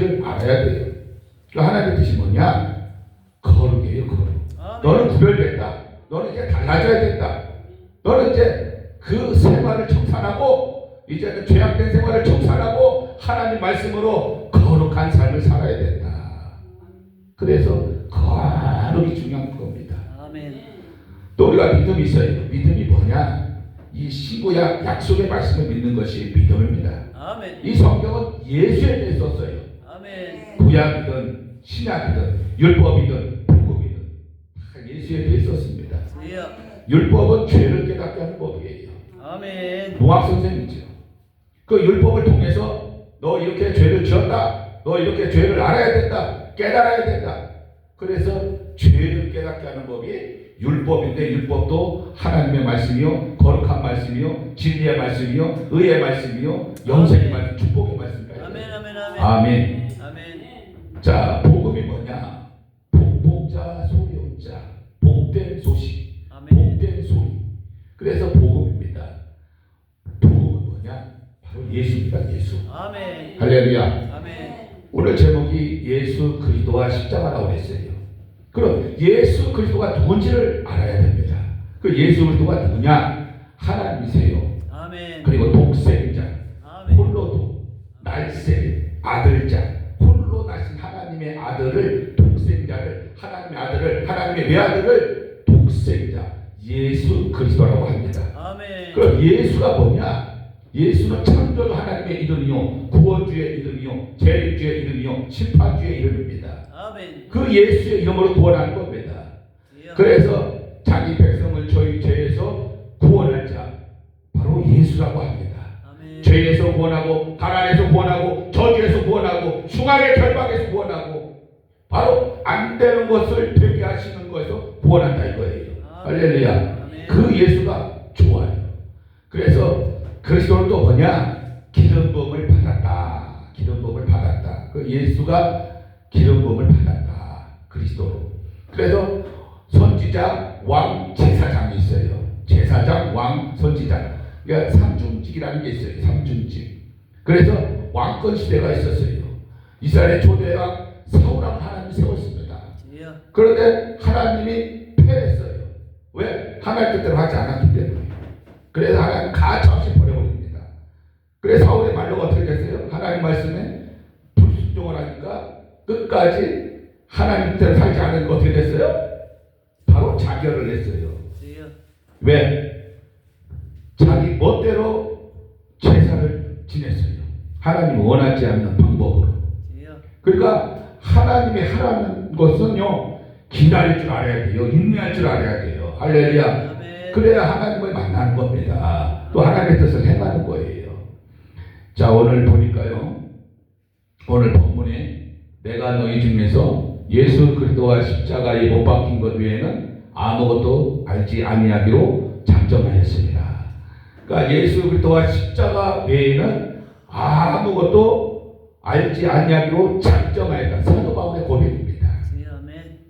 뜻인지를 알아야 돼요. 그 하나님의 뜻이 뭐냐? 거룩이에요, 거룩. 너는 구별됐다. 너는 이제 달라져야 된다. 너는 이제 그 생활을 청산하고 이제는 죄악된 생활을 청산하고 하나님 말씀으로 거룩한 삶을 살아야 된다. 그래서 거룩이 중요한 겁니다. 아멘. 또 우리가 믿음이 있어요. 믿음이 뭐냐? 이 신구약 약속의 말씀을 믿는 것이 믿음입니다. 아멘. 이 성경은 예수에 대해 썼어요. 아멘. 구약이든 신약이든 율법이든 복음이든 다 예수에 대해 썼습니다. 율법은 죄를 깨닫게 하는 법이에요. 아멘. 노학 선생이죠. 그 율법을 통해서 너 이렇게 죄를 지었다. 너 이렇게 죄를 알아야 된다. 깨달아야 된다. 그래서 죄를 깨닫게 하는 법이 율법인데 율법도 하나님의 말씀이요, 거룩한 말씀이요, 진리의 말씀이요, 의의 말씀이요, 영생의 말씀, 축복의 말씀입니다. 아멘, 아멘, 아멘. 아멘. 아멘. 자, 복음이 뭐냐? 복자 소리온자, 복된 소식, 아멘. 복된 소리. 그래서 복음입니다. 복음은 뭐냐? 바로 예수입니다. 예수. 아멘. 할렐루야. 아멘. 오늘 제목이 예수 그리스도와 십자가라고 했어요. 그럼 예수 그리스도가 누군지를 알아야 됩니다. 그 예수 그리스도가 누구냐? 하나님이세요. 아멘. 그리고 독생자, 아멘. 홀로도 날세 아들자, 홀로 나신 하나님의 아들을 독생자를 하나님의 아들을 하나님의 외아들을 독생자 예수 그리스도라고 합니다. 아멘. 그럼 예수가 뭐냐? 예수는 창조주 하나님의 이름이요, 구원주의 이름이요, 재림주의 이름이요, 심판주의 이름입니다. 아멘. 그 예수의 이름으로 구원하는 겁니다. 그래서 자기 백성을 저희 죄에서 구원할 자 바로 예수라고 합니다. 아멘. 죄에서 구원하고 가난에서 구원하고 저주에서 구원하고 흉악의 결박에서 구원하고 바로 안 되는 것을 되게 하시는 것에서 구원한다 이거예요. 할렐루야. 아멘. 그 예수가 좋아요. 그래서 그리스도는 또 뭐냐? 기름부음을 받았다. 기름부음을 받았다. 그 예수가 기름부음을 받았다. 그리스도로. 그래서 선지자, 왕, 제사장이 있어요. 제사장, 왕, 선지자. 그러니까 삼중직이라는 게 있어요. 삼중직. 그래서 왕권 시대가 있었어요. 이스라엘의 초대왕 사울왕 하나님이 세웠습니다. 그런데 하나님이 패했어요. 왜? 하나님 뜻대로 하지 않았기 때문에. 그래서 하나님 가차없이 버려버립니다. 그래서 사울의 말로가 어떻게 됐어요? 하나님 말씀에 불순종을 하니까 끝까지 하나님 뜻대로 살지 않으니까 어떻게 됐어요? 바로 자결을 했어요. 왜? 자기 멋대로 제사를 지냈어요. 하나님이 원하지 않는 방법으로. 그러니까 하나님이 하라는 것은요, 기다릴 줄 알아야 돼요. 인내할 줄 알아야 돼요. 할렐루야. 그래야 하나님을 만나는 겁니다. 또 하나님의 뜻을 행하는 거예요. 자, 오늘 보니까요, 오늘 본문에 내가 너희 중에서 예수 그리스도와 십자가에 못 박힌 것 외에는 아무것도 알지 아니하기로 작정하였습니다. 그러니까 예수 그리스도와 십자가 외에는 아무것도 알지 아니하기로 작정하였다. 사도 바울의 고백입니다.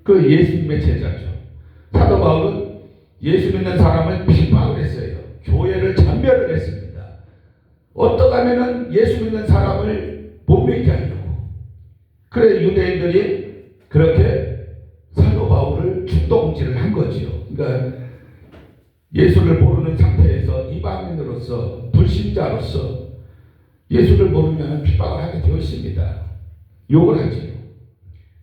그 예수님의 제자죠. 사도 바울은 예수 믿는 사람을 비방을 했어요. 교회를 전멸을 했습니다. 어떻게 하면은 예수 믿는 사람을 못 믿게 하려고. 그래 유대인들이 그렇게 사도 바울을 충동질을 한 거죠. 그러니까 예수를 모르는 상태에서 이방인으로서 불신자로서 예수를 모르면 핍박을 하게 되어 있습니다. 욕을 하지요.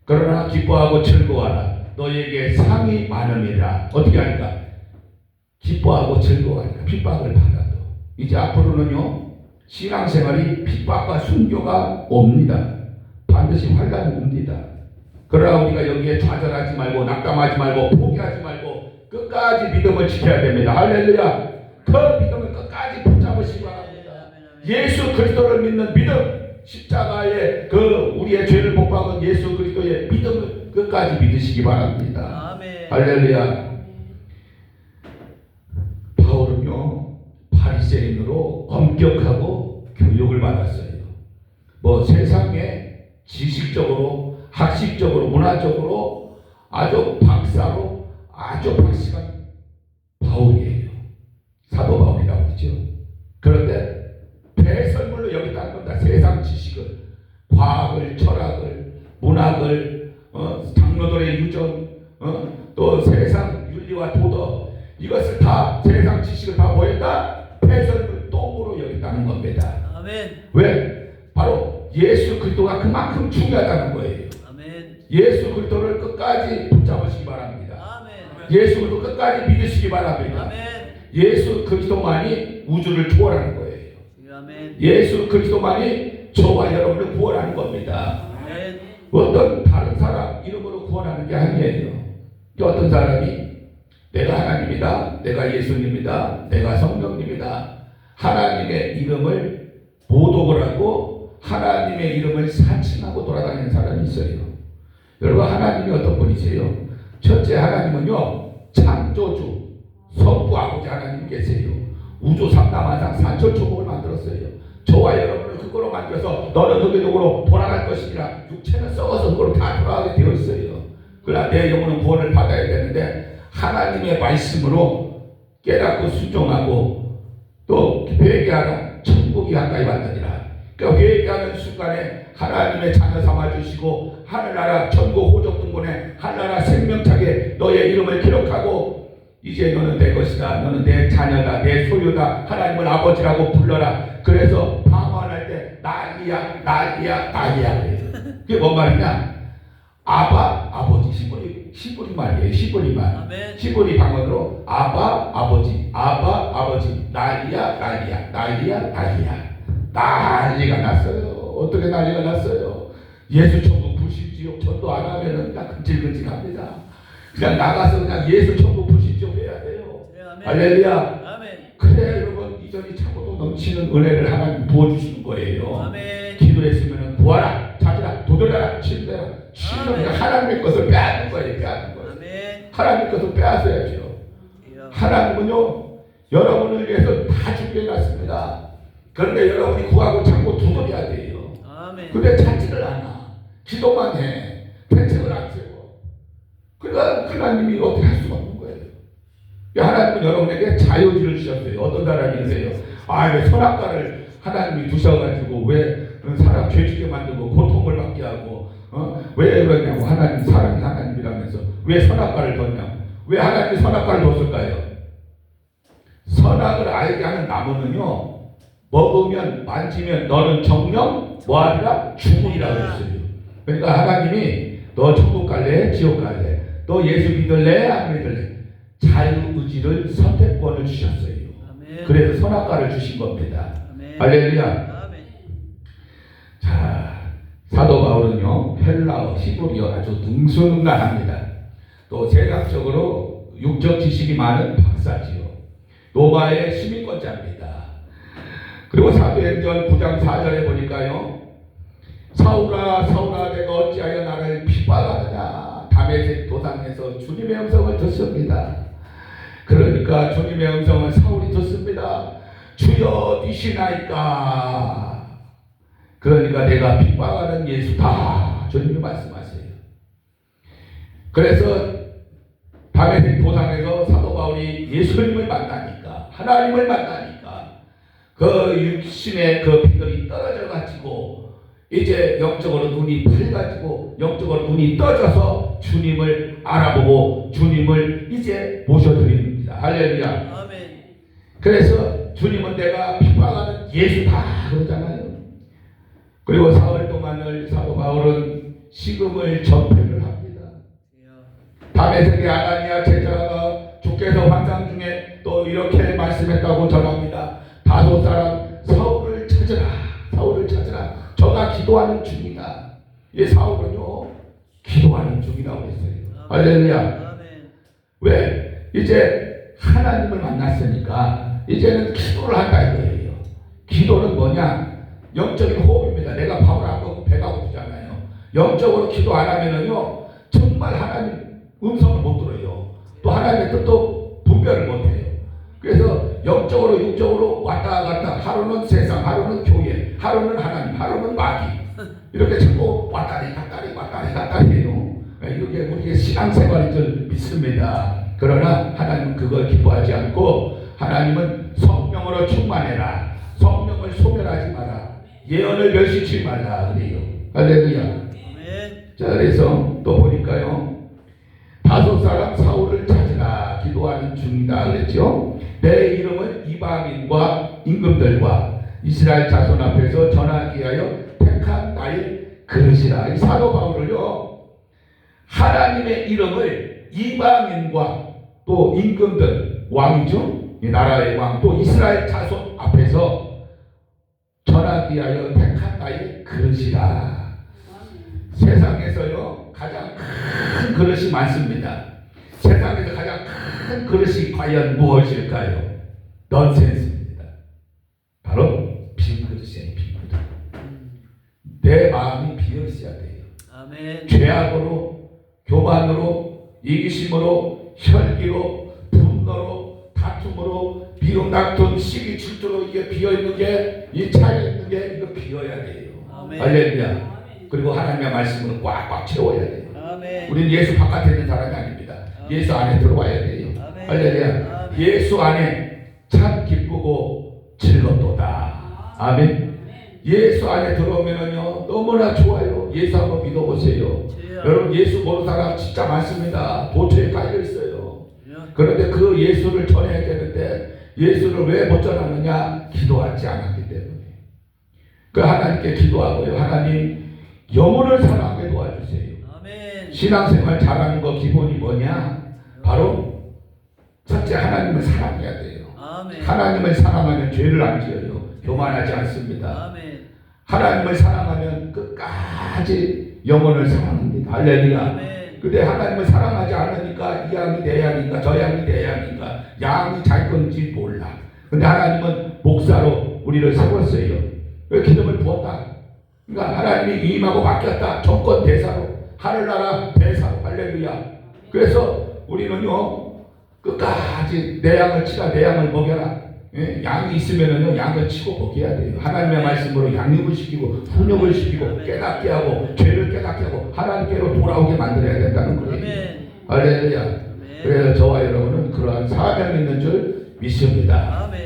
그러나 기뻐하고 즐거워하라. 너에게 상이 많음이라. 어떻게 하니까? 기뻐하고 즐거워하니까 핍박을 받아도. 이제 앞으로는요, 신앙생활이 핍박과 순교가 옵니다. 반드시 환란이 옵니다. 그러나 우리가 여기에 좌절하지 말고 낙담하지 말고 포기하지 말고 끝까지 믿음을 지켜야 됩니다. 할렐루야. 그 믿음을 끝까지 붙잡으시기 바랍니다. 예수 그리스도를 믿는 믿음, 십자가의 그 우리의 죄를 복박은 예수 그리스도의 믿음을 끝까지 믿으시기 바랍니다. 아멘. 할렐루야. 바울은요, 바리새인으로 엄격하고 교육을 받았어요. 뭐 세상에 지식적으로, 학식적으로, 문화적으로 아주 박사로 아주 박식한 바울이에요. 사도 바울이라고 그러죠. 그런데 배설물로 여기다는 겁니다. 세상 지식을, 과학을, 철학을 그리스도가 그만큼 중요하다는 거예요. 아멘. 예수 그리스도를 끝까지 붙잡으시기 바랍니다. 아멘. 예수 그리스도 끝까지 믿으시기 바랍니다. 아멘. 예수 그리스도만이 우주를 초월하는 거예요. 아멘. 예수 그리스도만이 저와 여러분을 구원하는 겁니다. 아멘. 어떤 다른 사람 이름으로 구원하는 게 아니에요. 어떤 사람이 내가 하나님이다, 내가 예수님이다, 내가 성령님이다, 하나님의 이름을 모독을 하고 하나님의 이름을 사칭하고 돌아다니는 사람이 있어요. 여러분, 하나님이 어떤 분이세요? 첫째, 하나님은요 창조주 성부 아버지 하나님 계세요. 우주 삼라만상 산천초목을 만들었어요. 저와 여러분을 그거로 만들어서 너는 흑의적으로 돌아갈 것이니라. 육체는 썩어서 그거로 다 돌아가게 되어 있어요. 그러나 내 영혼은 구원을 받아야 되는데 하나님의 말씀으로 깨닫고 순종하고 또 회개하라. 천국이 가까이 왔느니라. 그러니까 회개하는 순간에 하나님의 자녀 삼아주시고 하늘나라 천국 호적 등본에 하늘나라 생명책에 너의 이름을 기록하고 이제 너는 내 것이다. 너는 내 자녀다. 내 소유다. 하나님을 아버지라고 불러라. 그래서 방언할 때 난리야 난리야 난리야 그래요. 그게 뭔 말이냐? 아바 아버지 시부리 말이에요. 시부리 말. 아멘. 시부리 방언으로 아바 아버지 난리야 난리야 난리야 난리야 난리가 났어요. 어떻게 난리가 났어요? 예수 천국 불신지옥 전도 안 하면은 그냥 근질근질합니다. 그냥 나가서 그냥 예수 천국 불신지옥 해야 돼요. 네, 아멘. 할렐루야. 아멘. 그래 여러분, 이전이 차고도 넘치는 은혜를 하나님 부어주시는 거예요. 아멘. 기도했으면 구하라, 찾으라, 도전하라, 치료되라. 치료는 하나님의 것을 빼앗는 거예요. 빼앗는 거예요. 아멘. 하나님의 것을 빼앗아야죠. 하나님은요 여러분을 위해서 다 준비해놨습니다. 그런데 여러분이 구하고 찾고 두드려야 돼요. 아멘. 근데 찾지를 않아. 기도만 해. 대책을 안 세워. 그러니까 하나님이 어떻게 할 수가 없는 거예요. 하나님은 여러분에게 자유지를 주셨어요. 어떤 사람이세요? 왜 선악과를 하나님이 두셔가지고 왜 사람 죄짓게 만들고 고통을 받게 하고 왜 그러냐고. 하나님 사람이 하나님이라면서 왜 선악과를 뒀냐고. 왜 하나님이 선악과를 뒀을까요? 선악을 알게 하는 나무는요 먹으면 만지면 너는 정령 뭐하리라? 죽으리라 그랬어요. 그러니까 하나님이 너 천국 갈래? 지옥 갈래? 너 예수 믿을래? 안 믿을래? 자유의지를 선택권을 주셨어요. 아멘. 그래서 선악과를 주신 겁니다. 아멘. 할렐루야. 아멘. 자, 사도 바울은요 헬라어, 히브리어 아주 능수능란합니다. 또 세상적으로 육적 지식이 많은 박사지요. 로마의 시민권자입니다. 그리고 사도행전 9장 4절에 보니까요 사울아 사울아 내가 어찌하여 나를 핍박하느냐. 다메섹 도상에서 주님의 음성을 듣습니다. 그러니까 주님의 음성을 사울이 듣습니다. 주여 뛰시나이까. 그러니까 내가 핍박하는 예수다. 주님이 말씀하세요. 그래서 다메섹 도상에서 사도 바울이 예수님을 만나니까, 하나님을 만나니까 그 육신의 그 비결이 떨어져 가지고 이제 영적으로 눈이 밝아지고 영적으로 눈이 떠져서 주님을 알아보고 주님을 이제 모셔드립니다. 할렐루야. 아멘. 그래서 주님은 내가 핍박하는 예수다 그러잖아요. 그리고 사흘 동안을 사도 바울은 식음을 전폐를 합니다. 다메섹의 아나니아 제자가 주께서 환상 중에 또 이렇게 말씀했다고 전합니다. 다소 사람 사울을 찾으라. 사울을 찾으라. 저가 기도하는 중이다. 이 사울은요 기도하는 중이라고 했어요. 할렐루야. 아멘. 왜? 이제 하나님을 만났으니까 이제는 기도를 한다 이거예요. 기도는 뭐냐? 영적인 호흡입니다. 내가 밥을 안 먹고 배가 고프잖아요. 영적으로 기도 안 하면은요 정말 하나님 음성을 못 들어요. 또 하나님의 뜻도 분별을 못 해요. 그래서 영적으로 육적으로 왔다 갔다, 하루는 세상, 하루는 교회, 하루는 하나님, 하루는 마귀, 이렇게 자꾸 왔다리 갔다리 해요. 이게 우리의 신앙생활인 줄 믿습니다. 그러나 하나님은 그걸 기뻐하지 않고 하나님은 성령으로 충만해라. 성령을 소멸하지 마라. 예언을 멸시치 말라 그래요. 할렐루야. 아멘. 자, 그래서 또 보니까요 다섯 사람 사울을 찾으라 기도하는 중이다 그랬죠. 내 이름은 이방인과 임금들과 이스라엘 자손 앞에서 전하기 위하여 택한 나의 그러시라. 이 사도 바울을요, 하나님의 이름을 이방인과 또 임금들, 왕이죠, 이 나라의 왕, 또 이스라엘 자손 앞에서 전하기 위하여 택한 나의 그릇이라. 세상에서요 가장 큰 그릇이 많습니다. 세상에서 가장 큰 그릇이 과연 무엇일까요? 넌센스입니다. 바로 빈 그릇이에요. 빈 그릇. 내 마음이 비어 있어야 돼요. 아멘. 죄악으로, 교만으로, 이기심으로, 혈기로, 분노로, 다툼으로, 비용다툼, 시기 질투로 이게 비어 있는 게, 이 차에 있는 게 이거 비어야 돼요. 아멘. 할렐루야. 그리고 하나님의 말씀으로 꽉꽉 채워야 돼요. 아멘. 우리는 예수 바깥에 있는 사람이 아닙니다. 예수 안에 들어와야 돼요. 아멘. 할렐루야. 아멘. 예수 안에 참 기쁘고 즐겁도다. 아멘. 예수 안에 들어오면은요 너무나 좋아요. 예수 한번 믿어보세요. 여러분 예수 모르는 사람 진짜 많습니다. 도처에 깔려 있어요. 그런데 그 예수를 전해야 되는데 예수를 왜 못 전하느냐? 기도하지 않았기 때문에. 그 하나님께 기도하고요. 하나님 영혼을 사랑하게 도와주세요. 아멘. 신앙생활 잘하는 거 기본이 뭐냐? 바로 첫째 하나님을 사랑해야 돼요. 아멘. 하나님을 사랑하면 죄를 안 지어요. 교만하지 않습니다. 아멘. 하나님을 사랑하면 끝까지 영혼을 사랑합니다. 할렐루야. 아멘. 근데 하나님을 사랑하지 않으니까 이 양이 내 양인가 저 양이 내 양인가 양이 자기 건지 몰라. 근데 하나님은 목사로 우리를 세웠어요. 왜 기름을 부었다. 그러니까 하나님이 위임하고 맡겼다. 정권 대사로, 하늘나라 대사로. 할렐루야. 그래서 우리는요 끝까지 내 양을 치라, 내 양을 먹여라. 예? 양이 있으면은요 양을 치고 먹여야 돼요. 하나님의 말씀으로 양육을 시키고 훈육을 시키고 깨닫게 하고 죄를 깨닫게 하고 하나님께로 돌아오게 만들어야 된다는 거예요. 할렐루야. 그래서 저와 여러분은 그러한 사명이 있는 줄 믿습니다. 아멘.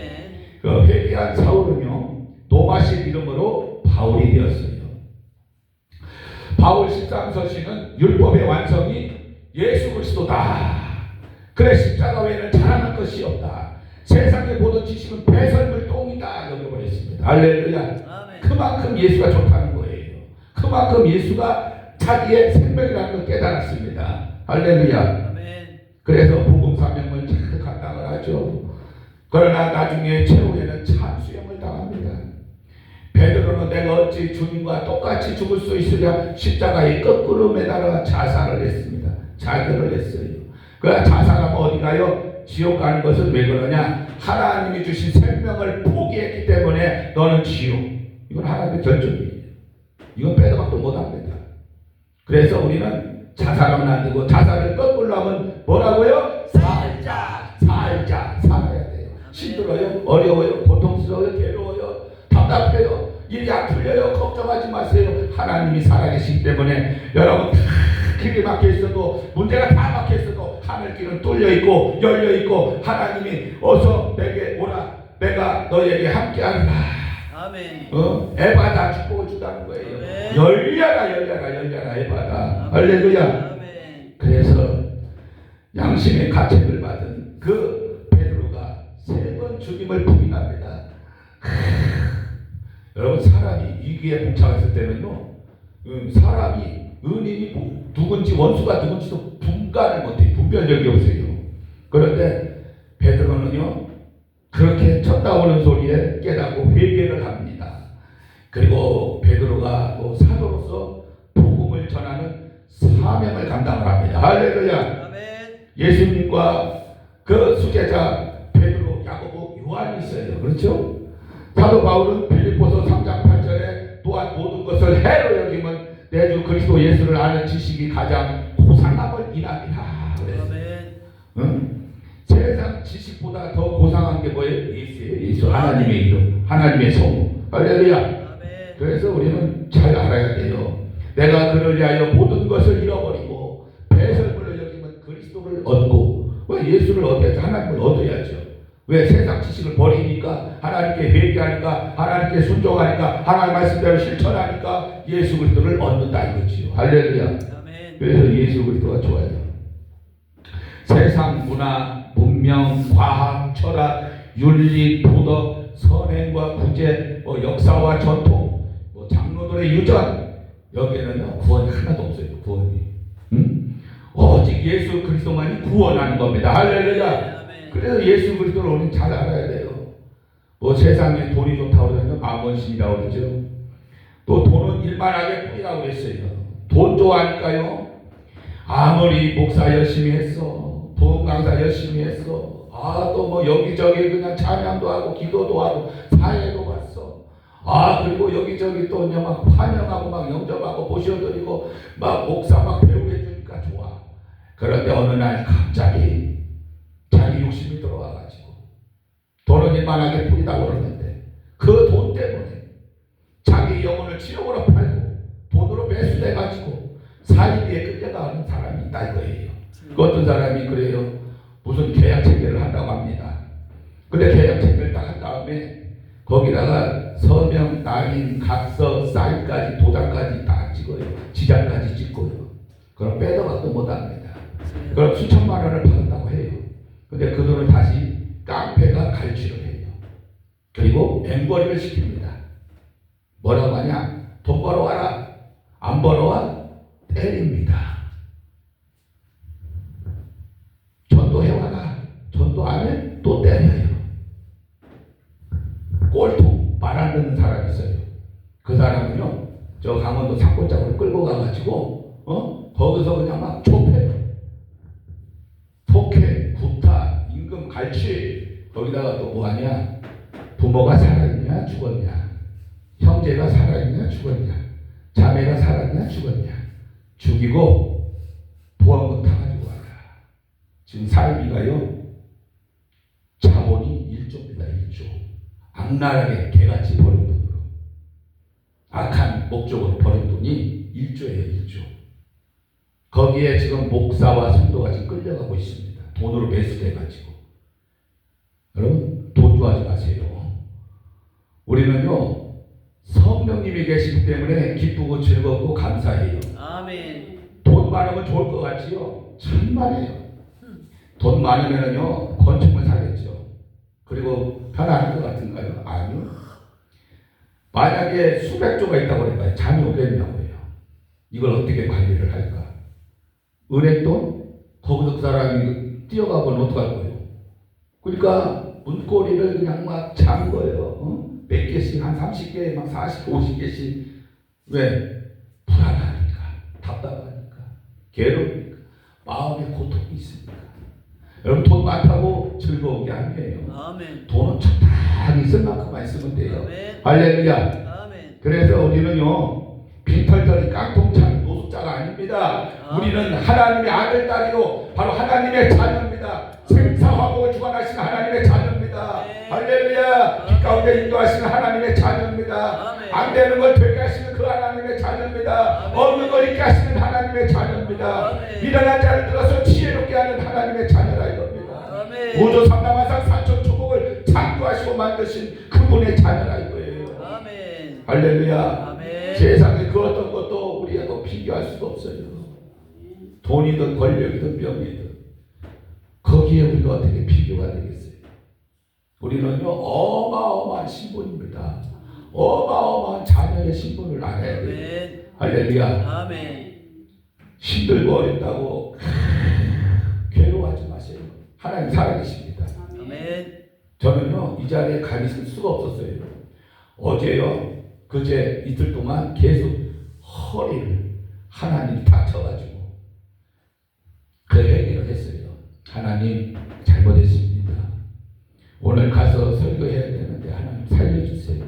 그 회개한 사울은요 도마식 이름으로 바울이 되었어요. 바울 13서신은 율법의 완성이 예수 그리스도다. 그래 십자가 외에는 자랑할 것이 없다. 세상의 모든 지식은 배설물 똥이다 여겨버렸습니다. 할렐루야. 아멘. 그만큼 예수가 좋다는 거예요. 그만큼 예수가 자기의 생명이라는 걸 깨달았습니다. 할렐루야. 아멘. 그래서 복음 사명을 잘 감당을 하죠. 그러나 나중에 최후에는 참수형을 당합니다. 베드로는 내가 어찌 주님과 똑같이 죽을 수 있으랴 십자가에 거꾸로 매달아 자살을 했습니다. 자결을 했어요. 그러나 자살하면 어디 가요? 지옥 가는 것은 왜 그러냐? 하나님이 주신 생명을 포기했기 때문에 너는 지옥. 이건 하나님의 결정이에요. 이건 빼도 박도 못합니다. 그래서 우리는 자살하면 안 되고 자살을 거꾸로 하면 뭐라고요? 살자 살아야 돼요. 힘들어요? 어려워요? 고통스러워요? 괴로워요? 답답해요? 일이 안 풀려요? 걱정하지 마세요. 하나님이 살아계시기 때문에 여러분 다 길이 막혀 있어도 문제가 다 막혀 있어도 하늘길은 뚫려 있고 열려 있고 하나님이 어서 내게 오라 내가 너에게 함께하리라. 아멘. 에바다 축복을 주다는 거예요. 아멘. 열려라 에바다. 할렐루야. 아멘. 그래서 양심의 가책을 받은 그 베드로가 3번 주님을 부인합니다. 여러분 사람이 위기에 봉착했을 때는요 사람이 은인이 누군지 원수가 누군지도 분간을 못해요. 분별력이 없어요. 그런데 베드로는요 그렇게 쳤다오는 소리에 깨닫고 회개를 합니다. 그리고 베드로가 사도로서 복음을 전하는 사명을 감당을 합니다. 할렐루야. 아멘. 예수님과 그 수제자 베드로, 야고보, 요한이 있어요. 그렇죠? 사도 바울은 빌립보서 3장 8절에 또한 모든 것을 해로 여김은 내 주 그리스도 예수를 아는 지식이 가장 고상함을 인함이라. 아멘. 응? 세상 지식보다 더 고상한 게 뭐예요? 예수예요. 예수. 하나님의 이름, 하나님의 성. 할렐루야. 아멘. 그래서 우리는 잘 알아야 돼요. 내가 그를 위하여 모든 것을 잃어버리고 배설물을 여기면 그리스도를 얻고. 왜 예수를 얻어야죠? 하나님을 얻어야죠. 왜 세상 지식을 버리니까 하나님께 회개하니까 하나님께 순종하니까 하나님 말씀대로 실천하니까 예수 그리스도를 얻는다 이거지요. 할렐루야. 아멘. 그래서 예수 그리스도가 좋아요. 세상 문화, 문명, 과학, 철학, 윤리, 도덕, 선행과 구제, 역사와 전통, 장로들의 유전 여기에는요 구원이 하나도 없어요. 구원이. 오직 예수 그리스도만이 구원하는 겁니다. 할렐루야. 아멘. 그래서 예수 그리스도를 우리는 잘 알아야 돼요. 뭐 세상에 돈이 좋다고 그러면 마몬신이라고 그러죠. 또 돈은 일만하게 뿌리라고 그랬어요. 돈 좋아하니까요. 아무리 목사 열심히 했어, 부흥 강사 열심히 했어, 또 뭐 여기저기 그냥 찬양도 하고 기도도 하고 사회도 갔어. 그리고 여기저기 또 그냥 막 환영하고 막 영접하고 모셔드리고 막 목사 막 배우게 해주니까 좋아. 그런데 어느 날 갑자기 자기 욕심이 들어와가지고 돈은 일만하게 뿌리다고 그러는데 그 돈 때문에 자기 영혼을 지옥으로 팔고 돈으로 매수돼가지고 사이비에 끌려가는 사람이 있다 이거예요. 그 어떤 사람이 그래요. 무슨 계약 체결을 한다고 합니다. 근데 계약 체결을 딱 한 다음에 거기다가 서명, 낙인, 각서, 사인까지 도장까지 다 찍어요. 지장까지 찍고요. 그럼 빼도 박도 못합니다. 그럼 수천만 원을 받는다고 해요. 근데 그 돈을 다시 깡패가 갈취를 해요. 그리고 앵벌이를 시킵니다. 뭐라고 하냐? 돈 벌어와라. 안 벌어와? 때립니다. 전도해와라. 전도 안 해? 또 때려요. 꼴통 말 안 듣는 사람이 있어요. 그 사람은요 저 강원도 산골짜기로 끌고 가가지고 거기서 그냥 막 좁혀요. 폭행, 구타, 임금 갈취. 거기다가 또 뭐하냐? 부모가 살아있냐 죽었냐, 형제가 살아있냐 죽었냐, 자매가 살았냐 죽었냐, 죽이고 보험금 타가지고 와라. 지금 사이비가요 자본이 1조입니다. 1조. 악랄하게 개같이 버린 돈으로, 악한 목적으로 버린 돈이 1조예요. 1조. 거기에 지금 목사와 성도가 지금 끌려가고 있습니다. 돈으로 매수돼가지고. 여러분 돈 좋아하지 마세요. 우리는요 성령님이 계시기 때문에 기쁘고 즐겁고 감사해요. 아멘. 돈 많으면 좋을 것 같지요? 천만에요. 돈 많으면요 건축물 사겠죠. 그리고 편안할 것 같은가요? 아니요. 만약에 수백조가 있다고 그럴까요? 잠이 오겠냐고요. 이걸 어떻게 관리를 할까? 은행돈? 거기서 그 사람이 뛰어가면 어떡할 거예요? 그러니까 문고리를 그냥 막 잠궈요. 몇 개씩 한 30개, 막 40, 50개씩. 왜? 불안하니까, 답답하니까, 괴로우니까, 마음에 고통이 있으니까. 여러분 돈 많다고 즐거운 게 아니에요. 아멘. 돈은 적당히 쓸 만큼만 쓰면 돼요. 아멘. 할렐루야. 아멘. 그래서 우리는요 빈털터리 깡통찬 노숙자가 아닙니다. 우리는 하나님의 아들 딸이요 바로 하나님의 자녀입니다. 생사화복을 주관하시는 하나님의 자녀입니다. 할렐루야. 길 가운데 인도하시는 하나님의 자녀입니다. 안 되는 걸 되게 하시는 그 하나님의 자녀입니다. 없는 걸 있게 하시는 하나님의 자녀입니다. 미련한 자를 들어서 지혜롭게 하는 하나님의 자녀라 이겁니다. 우주 삼라만상 산천 초복을 창조하시고 만드신 그분의 자녀라 이거예요. 할렐루야. 세상에 그 어떤 것도 우리하고 비교할 수가 없어요. 돈이든 권력이든 명예든 거기에 우리가 어떻게 비교가 되겠어요? 우리는요 어마어마한 신분입니다. 어마어마한 자녀의 신분을 알아야 돼요. 할렐루야. 아멘. 힘들고 어렵다고 괴로워하지 마세요. 하나님 살아계십니다. 아멘. 저는요 이 자리에 가 있을 수가 없었어요. 어제요 그제 이틀 동안 계속 허리를 하나님 다쳐가지고 그 얘기를 했어요. 하나님 잘못했습니다. 오늘 가서 설교해야 되는데 하나님 살려주세요.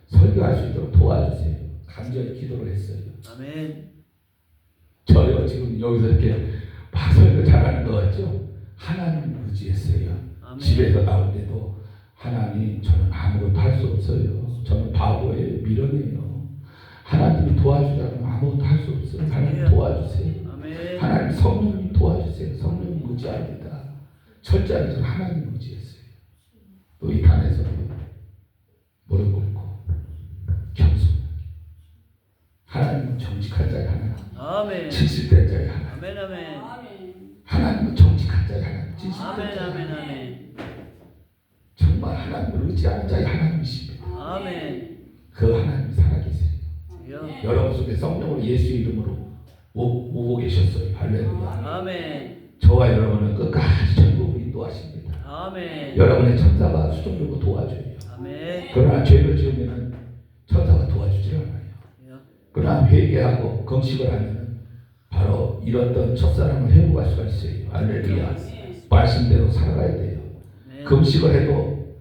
설교할 수 있도록 도와주세요. 간절히 기도를 했어요. 아멘. 저요 지금 여기서 이렇게 막 설교 잘하는 거 같죠? 하나님 의지했어요. 아멘. 집에서 나올 때도 하나님 저는 아무것도 할 수 없어요. 저는 바보예요. 미련해요. 하나님이 도와주자면 아무것도 할 수 없어요. 하나님 도와주세요. 아멘. 하나님 성령님 도와주세요. 성령님 의지합니다. 철저하게 저는 하나님 의지했어요. 또 이 단에서 무릎 꿇고 겸손. 하나님은 정직한 자의 하나님. 아멘. 70대 자의 하나님. 아멘. 아멘. 하나님은 정직한 자의 하나님. 70대 아멘. 자의 아멘. 하나님. 아멘. 정말 하나님을 의지하는 자의 하나님이십니다. 아멘. 그 하나님이 살아계세요. 주여. 여러분 속에 성령으로 예수의 이름으로 오고 계셨어요. 할렐루야. 아멘. 저와 여러분은 끝까지 천국으로 인도하십니다. 아멘. 여러분의 천사가 수종 들고 도와줘요. 아멘. 그러나 죄를 지으면 천사가 도와주지 않아요. 그러나 회개하고 금식을 하면 바로 이런 첫사랑을 회복할 수가 있어요. 할렐루야. 말씀대로 살아가야 돼요. 금식을 해도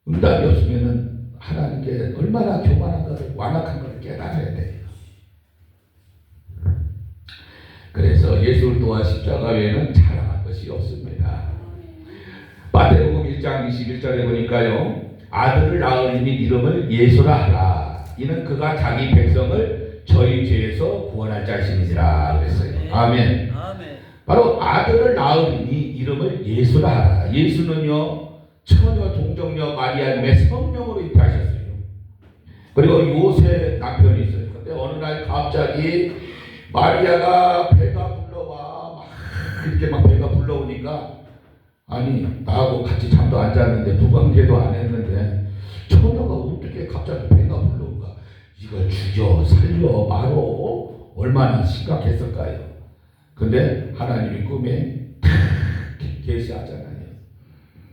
응답이 없으면 하나님께 얼마나 교만한가를 완악한 것을 깨달아야 돼요. 그래서 예수를 도와 십자가 외에는 자랑할 것이 없습니다. 마태복음 1장 21절에 보니까요, 아들을 낳으리니 이름을 예수라 하라. 이는 그가 자기 백성을 저희 죄에서 구원할 자신이니라 그랬어요. 아멘. 아멘. 바로 아들을 낳으리니 이름을 예수라 하라. 예수는요, 처녀 동정녀 마리아님의 성령으로 잉태하셨어요. 그리고 요새 남편이 있어요. 근데 어느 날 갑자기 마리아가 배가 불러와 막 이렇게 막 배가 불러오니까, 아니 나하고 같이 잠도 안 잤는데 무관계도 안 했는데 처녀가 어떻게 갑자기 배가 불러온가? 이걸 죽여 살려 말어? 얼마나 심각했을까요? 근데 하나님이 꿈에 탁 계시하잖아요.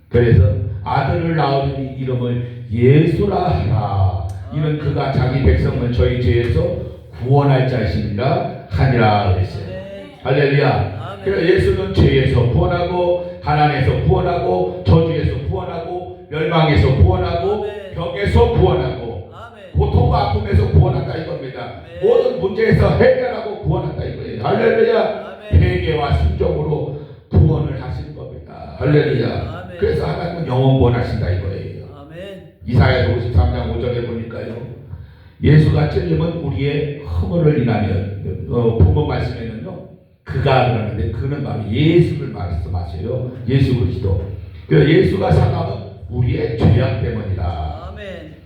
그래서 아들을 낳으니 이름을 예수라 하라. 이는 그가 자기 백성을 저희 죄에서 구원할 자신이라 하니라 그랬어요. 할렐루야. 그래서 예수는 죄에서 구원하고 가난에서 구원하고 저주에서 구원하고 멸망에서 구원하고 병에서 구원하고 고통과 아픔에서 구원한다 이겁니다. 모든 문제에서 해결하고 구원한다 이거예요. 할렐루야. 회개와 순종으로 구원을 하시는 겁니다. 할렐루야. 그래서 하나님은 영원 구원하신다 이거예요. 이사야 53장 5절에 보니까요, 예수가 찔림은 우리의 허물을 인하며, 부모 말씀에는요, 그가 그러는데 그는 바로 예수를 말씀하세요. 예수 그리스도. 그 예수가 상함은 우리의 죄악 때문이다.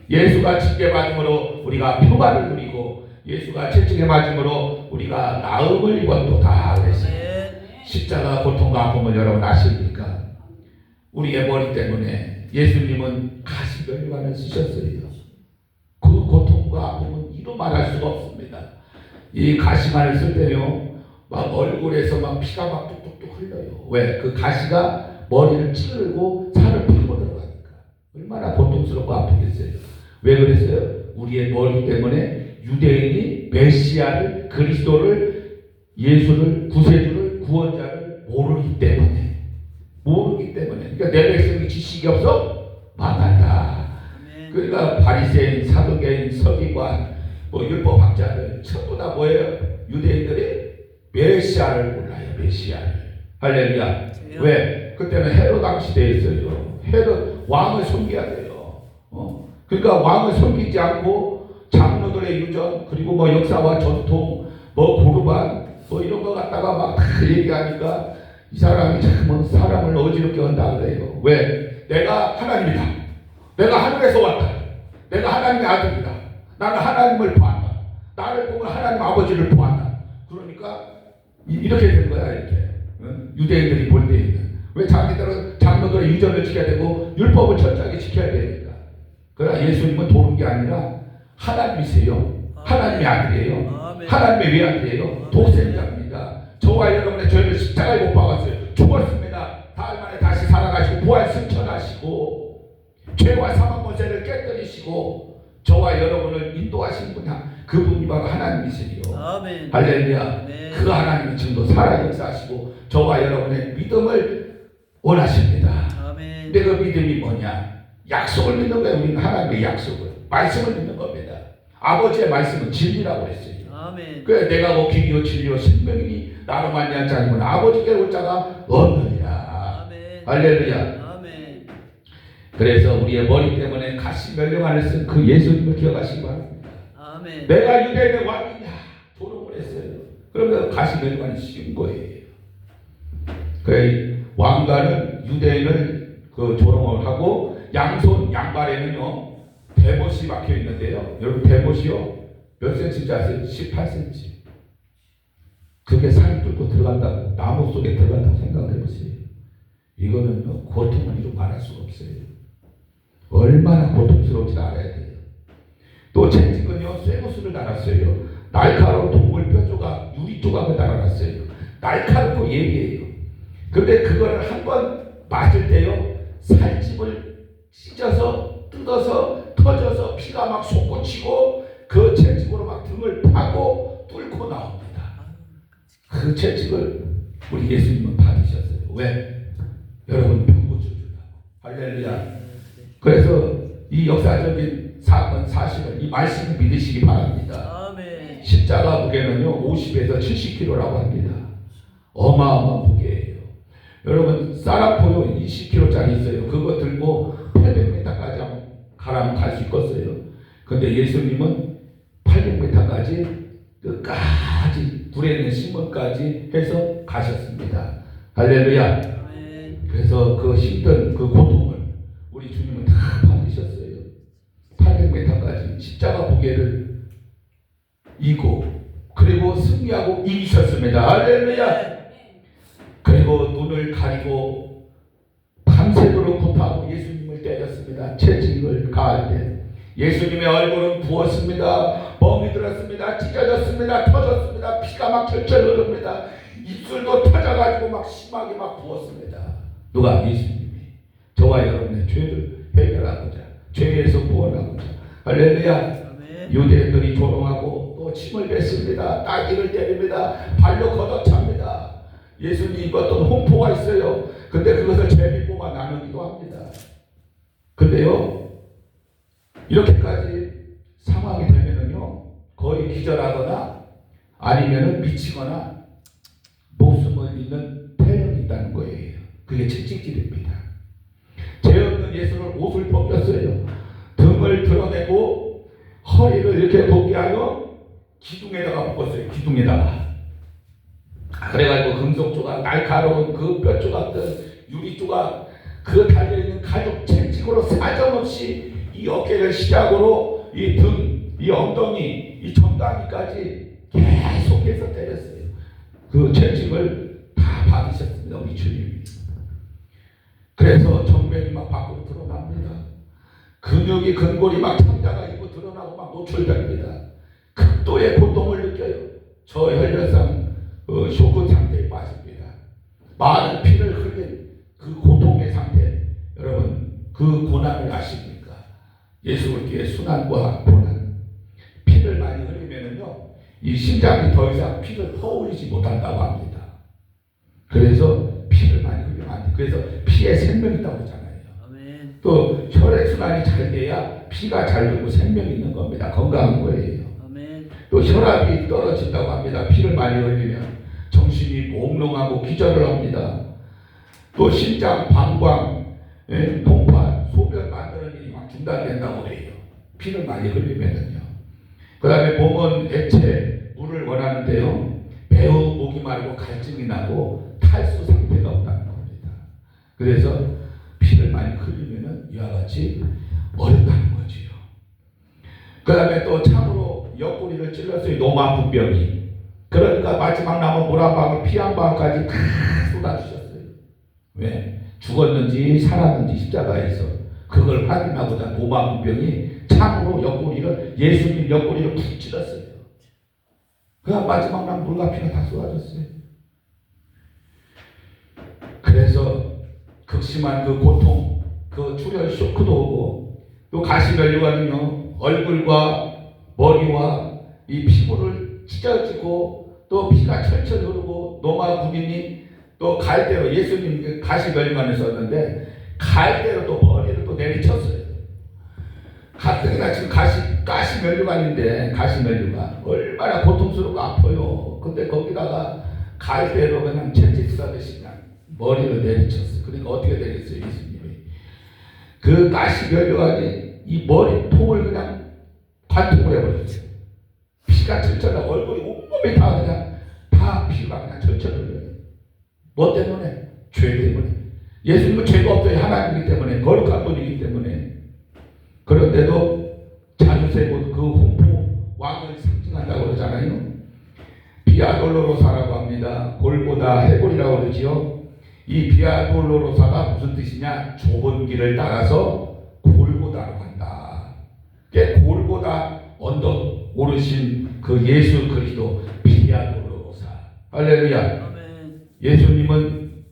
예수가 징계받음으로 우리가 평화를 누리고 예수가 채찍에 맞음으로 우리가 나음을 입었도다 그랬어요. 십자가 고통과 아픔을 여러분 아십니까? 우리의 머리 때문에 예수님은 가시면류관을 쓰셨어요. 그 고통과 아픔은 이루 말할 수가 없습니다. 이 가시관을 쓸 때요, 막 얼굴에서 막 피가 막 뚝뚝뚝 흘러요. 왜? 그 가시가 머리를 찌르고 살을 파고 들어가니까. 얼마나 고통스럽고 아프겠어요. 왜 그랬어요? 우리의 머리 때문에 유대인이 메시아를, 그리스도를, 예수를, 구세주를, 구원자를 모르기 때문에. 그러니까 내 백성이 지식이 없어 망한다. 그러니까 바리새인, 사두개인, 서기관, 율법학자들 전부 다 뭐예요? 유대인들이 메시아를 몰라요. 메시아를. 할렐루야. 왜? 그때는 헤롯 왕 시대였어요. 헤롯 왕을 섬겨야 돼요. 그러니까 왕을 섬기지 않고 장로들의 유전, 그리고 역사와 전통, 고르반, 이런 거 갖다가 막 다 얘기하니까 이 사람이 참 사람을 어지럽게 한다 그래요. 왜? 내가 하나님이다. 내가 하늘에서 왔다. 내가 하나님의 아들이다. 나는 하나님을 보았다. 나를 보면 하나님 아버지를 보았다. 그러니까 이렇게 된 거야 이렇게. 유대인들이 볼 때에는. 왜 자기들은 장로들의 유전을 지켜야 되고 율법을 철저하게 지켜야 되니까. 그러나 예수님은 도는 게 아니라 하나님이세요. 하나님의 아들이에요. 하나님의 외아들이에요. 독생자입니다. 저와 여러분의 죄를 십자가에 못 박았어요. 죽었습니다. 다음 만에 다시 살아가시고 부활 승천하시고 죄와 사망 권세를 깨뜨리시고 저와 여러분을 인도하시는 분이 그분이 바로 하나님이시요. 할렐루야. 그 하나님이 지금도 살아 역사하시고 저와 여러분의 믿음을 원하십니다. 근데 그 믿음이 뭐냐? 약속을 믿는 거예요. 우리는 하나님의 약속을, 말씀을 믿는 겁니다. 아버지의 말씀은 진리라고 했어요. 그래 내가 길이요 진리요 생명이니 나로 말미암은 자는 아버지께 올 자가 없느니라. 할렐루야. 그래서 우리의 머리 때문에 가시 멸령안을 쓴 그 예수님을 기억하시기 바랍니다. 내가 유대인의 왕이냐 조롱을 했어요. 그러면 가시 멸령안이 씌운 거예요. 그 왕가는 유대인을 조롱을 하고 양손 양발에는요 대못이 박혀 있는데요. 여러분 대못이요 몇 센치인지 아세요? 18cm. 그게 살 뚫고 들어간다고, 나무 속에 들어간다고 생각을 해보세요. 이거는 고통을 이루 말할 수가 없어요. 얼마나 고통스러운지 알아야 돼요. 또 채찍은요 쇠구슬을 달았어요. 날카로운 동물 뼈 조각, 유리 조각을 달아놨어요. 날카롭고 예리해요. 근데 그거를 한 번 맞을 때요, 살집을 찢어서 뜯어서 터져서 피가 막 솟구치고 그 채찍으로 막 등을 파고 뚫고 나옵니다. 그 채찍을 우리 예수님은 받으셨어요. 왜? 여러분 병 고쳐주려고. 할렐루야. 그래서 이 역사적인 사건 사실을 이 말씀을 믿으시기 바랍니다. 아멘. 십자가 무게는요 50에서 70kg라고 합니다. 어마어마한 무게예요. 여러분 쌀아포요 20kg짜리 있어요. 그거 들고 800m까지 가라면 갈 수 있겠어요. 근데 예수님은 800m까지 끝까지 불에 있는 신문까지 해서 가셨습니다. 할렐루야. 아멘. 그래서 그 힘든 그 고통을 우리 주님은 다 받으셨어요. 800m까지 십자가 무게를 이고 그리고 승리하고 이기셨습니다. 할렐루야. 그리고 눈을 가리고 밤새도록 고통하고 예수님을 때렸습니다. 채찍을 가할 때 예수님의 얼굴은 부었습니다. 멍이 들었습니다. 찢어졌습니다. 터졌습니다. 피가 막 철철 흐릅니다. 입술도 터져가지고 막 심하게 막 부었습니다. 누가? 예수님이 저와 여러분의 죄를 해결하고자 죄에서 구원하고자. 할렐루야. 아멘. 유대인들이 조롱하고 또 침을 뱉습니다. 따귀를 때립니다. 발로 걷어찹니다. 예수님 입었던 홍포가 있어요. 근데 그것을 제비뽑아 나누기도 합니다. 근데요 이렇게까지 상황이 되면은요 거의 기절하거나 아니면은 미치거나 목숨을 잃는 태형이 있다는 거예요. 그게 채찍질입니다. 죄 없는 예수를 옷을 벗겼어요. 등을 드러내고 허리를 이렇게 돋게 하여 기둥에다가 묶었어요. 기둥에다가. 그래가지고 금속 조각, 날카로운 그 뼈 조각들, 유리 조각, 그 달려있는 가죽 채찍으로 사정없이 이 어깨를 시작으로 이 등, 이 엉덩이, 이 정강이까지 계속해서 때렸어요. 그 채찍을 다 받으셨습니다. 우리 주님이. 그래서 정맥이 막 밖으로 드러납니다. 근육이 근골이 막 창자가 있고 드러나고 막 노출됩니다. 극도의 고통을 느껴요. 저 혈혈상 쇼크 상태에 빠집니다. 많은 피를 흘린 그 고통의 상태, 여러분 그 고난을 아십니까? 예수님께 순환과 고난, 피를 많이 흘리면은요 이 심장이 더 이상 피를 허울리지 못한다고 합니다. 그래서 피를 많이 흘리면 안 돼. 그래서 피에 생명이 있다고 그러잖아요. 아멘. 또 혈액순환이 잘 돼야 피가 잘 돌고 생명이 있는 겁니다. 건강한 거예요. 아멘. 또 혈압이 떨어진다고 합니다. 피를 많이 흘리면 정신이 몽롱하고 기절을 합니다. 또 심장, 방광, 통파, 소변 만드는 일이 막 중단된다고 해요. 피를 많이 흘리면은요. 그 다음에 몸은 액체, 물을 원하는데요. 매우 목이 마르고 갈증이 나고 탈수 상태가 없다는 겁니다. 그래서 피를 많이 흘리면은 이와 같이 어렵다는 거지요. 그 다음에 또 참으로 옆구리를 찔렀어요. 너무 아픈 병이. 그러니까 마지막 남은 물 한 방울, 피 한 방울까지 다 쏟아주셨어요. 왜? 죽었는지 살았는지 십자가에서 그걸 확인하고자 너무 아픈 병이 참으로 옆구리를, 예수님 옆구리를 푹 찔렀어요. 그냥 마지막 남은 물과 피가 다 쏟아졌어요. 그래서 극심한 그 고통, 그 출혈 쇼크도 오고 또 가시면류관은요 얼굴과 머리와 이 피부를 찢어지고 또 피가 철철 흐르고 노마 군인이 또 갈대로 예수님 가시면류관을 썼는데 갈대로 또 머리를 또 내리쳤어요. 가뜩이나 지금 가시면류관인데 가시면류관 얼마나 고통스럽고 아파요. 근데 거기다가 갈대로 그냥 채찍 쏴듯이 그냥 머리를 내리쳤어요. 그러니까 어떻게 되겠어요, 예수님이? 그 가시면류관이 이 머리통을 그냥 관통을 해버렸어요. 피가 철철하고 얼굴이 온몸이 다 그냥 다 피가 그냥 철철 흘려요. 뭐 때문에? 죄 때문에. 예수님은 죄가 없어요. 하나님이기 때문에, 거룩한 분이기 때문에. 그런데도 자주세고 그 홍포 왕을 상징한다고 그러잖아요. 비아돌로로사라고 합니다. 골고다 해골이라고 그러지요. 이 비아돌로로사가 무슨 뜻이냐? 좁은 길을 따라서 골고다로 간다. 골고다 언덕 오르신 그 그 예수 그리스도 비아도로사. 할렐루야. 아멘. 예수님은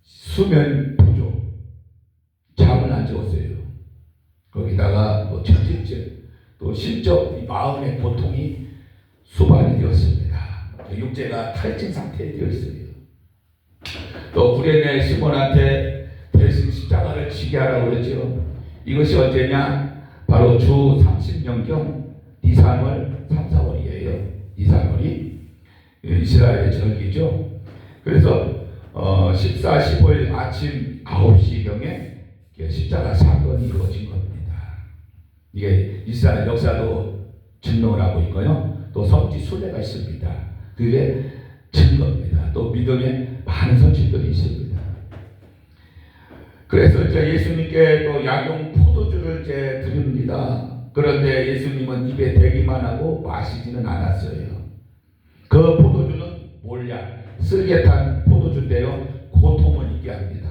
수면 부족, 잠을 안 재웠어요. 거기다가 또 정신적, 또 심적 이 마음의 고통이 수반이 되었습니다. 육체가 탈진 상태에 되어 있어요. 또 구레네 시몬한테 대신 십자가를 지게 하라고 그랬죠. 이것이 언제냐? 바로 주 30년경 니산월 3, 4월이에요. 니산월이 이스라엘의 절기죠. 그래서 14, 15일 아침 9시경에 십자가 사건이 이루어진 겁니다. 이게 이스라엘 역사도 증명을 하고 있고요. 또 성지 순례가 있습니다. 그게 증거입니다. 또 믿음의 많은 선지들이 있습니다. 그래서 이제 예수님께 또 약용 포도주를 이제 드립니다. 그런데 예수님은 입에 대기만 하고 마시지는 않았어요. 그 포도주는 몰약, 쓸개탄 포도주인데요. 고통을 있게 합니다.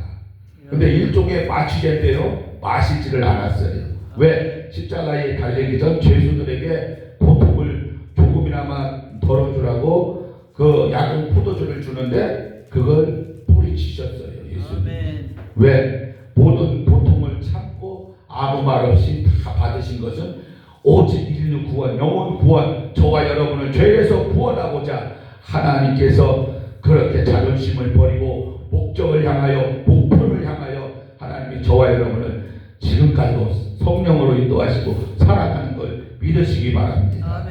근데 일종의 마취제인데요. 마시지를 않았어요. 왜? 십자가에 달리기 전 죄수들에게 고통을 조금이나마 덜어주라고 그 약용 포도주를 주는데 그걸 뿌리치셨어요. 예수님. 왜? 모든 고통을 참고 아무 말 없이 다 받으신 것은 오직 인류 구원, 영혼 구원, 저와 여러분을 죄에서 구원하고자 하나님께서 그렇게 자존심을 버리고 목적을 향하여, 목표를 향하여 하나님이 저와 여러분을 지금까지도 성령으로 인도하시고 살아가는 걸 믿으시기 바랍니다.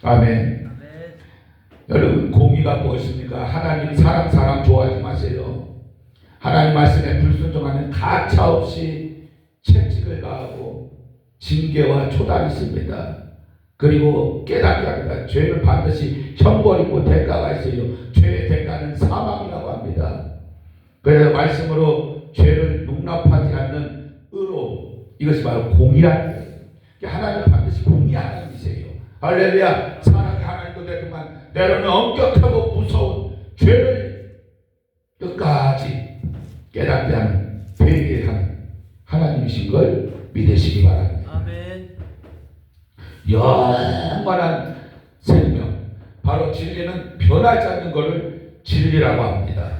아멘. 여러분, 공의가 무엇입니까? 하나님 사람 좋아하지 마세요. 하나님 말씀에 불순종하면 가차없이 채찍을 가하고 징계와 초단이 있습니다. 그리고 깨닫게 합니다. 죄를 반드시 형벌이고 대가가 있어요. 죄의 대가는 사망이라고 합니다. 그래서 말씀으로 죄를 용납하지 않는 의로, 이것이 바로 공의라는 거예요. 하나님은 반드시 공의하는 하나님이세요. 할렐루야. 사랑의 하나님도 되지만 때로는 엄격하고 무서운 죄를 끝까지 깨닫게 하는, 회개하는 하나님이신 걸 믿으시기 바랍니다. 아멘. 영원한 생명, 바로 진리는 변하지 않는 것을 진리라고 합니다.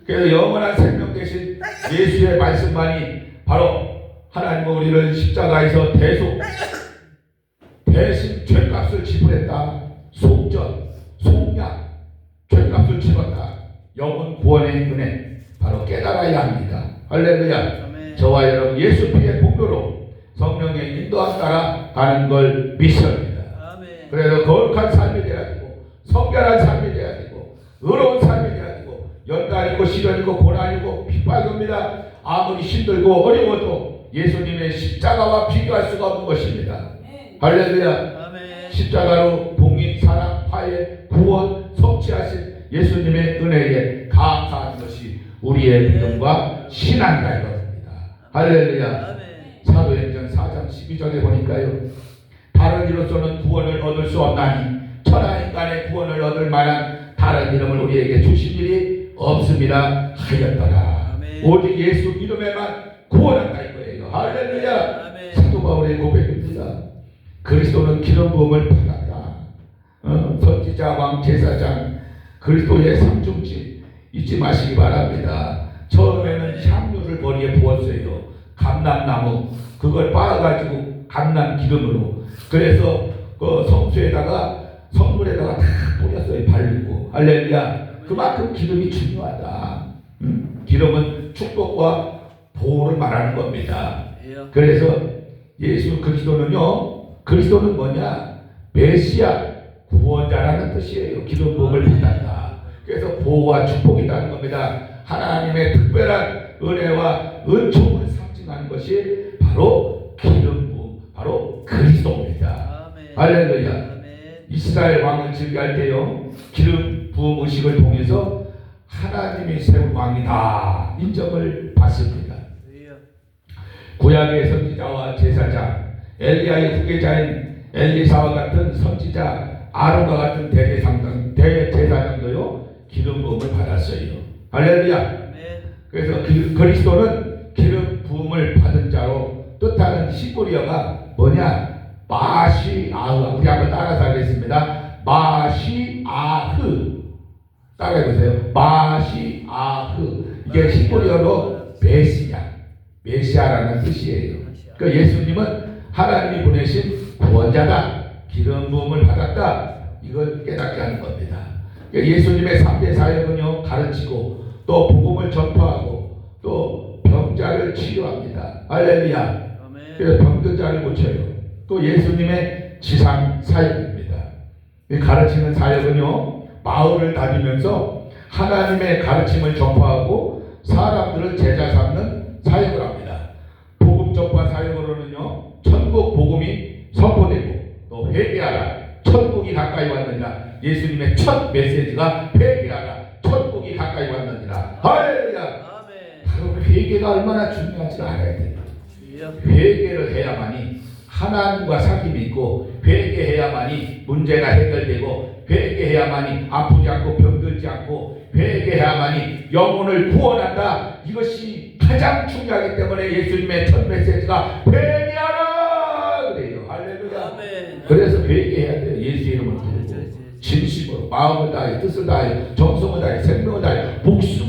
그래서 영원한 생명 대신 예수의 말씀만이 바로 하나님은 우리를 십자가에서 대신 죄값을 지불했다. 속전, 속량, 죄값을 치렀다. 영혼 구원의 은혜, 바로 깨달아야 합니다. 할렐루야. 아멘. 저와 여러분 예수 피의 복로로 성령의 인도함 따라 가는 걸 믿습니다. 아멘. 그래서 거룩한 삶이 되어야 되고, 성결한 삶이 되어야 되고, 의로운 삶이 되어야 되고, 연단이고 시련이고 고난이고 핍박입니다. 아무리 힘들고 어려워도 예수님의 십자가와 비교할 수가 없는 것입니다. 할렐루야. 아멘. 십자가로 봉인, 사랑, 화해, 구원, 성취하신 예수님의 은혜에 감사하는 것이 우리의 믿음과 신앙이라 이것입니다. 할렐루야. 아멘. 사도행전 4장 12절에 보니까요, 다른 이로서는 구원을 얻을 수 없나니 천하 인간의 구원을 얻을 만한 다른 이름을 우리에게 주신 일이 없습니다 하였더라. 아멘. 오직 예수 이름에만 구원한다 이거예요. 할렐루야. 아멘. 사도 바울의 고백입니다. 그리스도는 기름 부음을 받았다. 선지자, 왕, 제사장, 그리스도의 삼중지 잊지 마시기 바랍니다. 처음에는 향유를 머리에 부었어요. 감람나무, 그걸 빻아가지고 감람 기름으로, 그래서 그 성수에다가 성물에다가 다 뿌렸어요. 바르고. 할렐루야. 그만큼 기름이 중요하다. 기름은 축복과 보호를 말하는 겁니다. 그래서 예수 그리스도는요, 그리스도는 뭐냐? 메시아, 구원자라는 뜻이에요. 기름 부음을 받았다. 그래서 보호와 축복이라는 겁니다. 하나님의 특별한 은혜와 은총을 상징하는 것이 바로 기름 부음, 바로 그리스도입니다. 할렐루야. 아멘. 이스라엘 왕을 즉위할 때요, 기름 부음 의식을 통해서 하나님이 세운 왕이다 인정을 받습니다. 구약의 선지자와 제사장, 엘리야의 후계자인 엘리사와 같은 선지자, 아론과 같은 대제사장도요 기름 부음을 받았어요. 할렐루야. 그래서 그리스도는 기름 부음을 받은 자로 뜻하는 히브리어가 뭐냐? 마시아흐. 우리 한번 따라서 하겠습니다. 마시아흐. 따라해보세요. 마시아흐. 이게 히브리어로 메시아라는 뜻이에요. 그 예수님은 하나님이 보내신 구원자다. 기름 부음을 받았다. 이걸 깨닫게 하는 겁니다. 예수님의 3대 사역은요, 가르치고 또 복음을 전파하고 또 병자를 치료합니다. 할렐루야. 그래서 병든 자를 고쳐요. 또 예수님의 지상 사역입니다. 이 가르치는 사역은요, 마을을 다니면서 하나님의 가르침을 전파하고 사람들을 제자 삼는 사역을 합니다. 복음 전파 사역으로는요, 천국 복음이 선포되고 또 회개하라, 천국이 가까이 왔느니라. 예수님의 첫 메시지가 회개하라, 천국이 가까이 왔느니라. 할렐루야. 바로 회개가 얼마나 중요한지 알아야 돼요. 회개를 해야만이 하나님과 사귐이 있고, 회개해야만이 문제가 해결되고, 회개해야만이 아프지 않고 병들지 않고, 회개해야만이 영혼을 구원한다. 이것이 가장 중요하기 때문에 예수님의 첫 메시지가 회개하라 그래요. 할렐루야. 그래서 회개해야 돼요. 예수 이름을 부르고 진심으로 마음을 다해 뜻을 다해 정성을 다해 생명을 다해 목숨을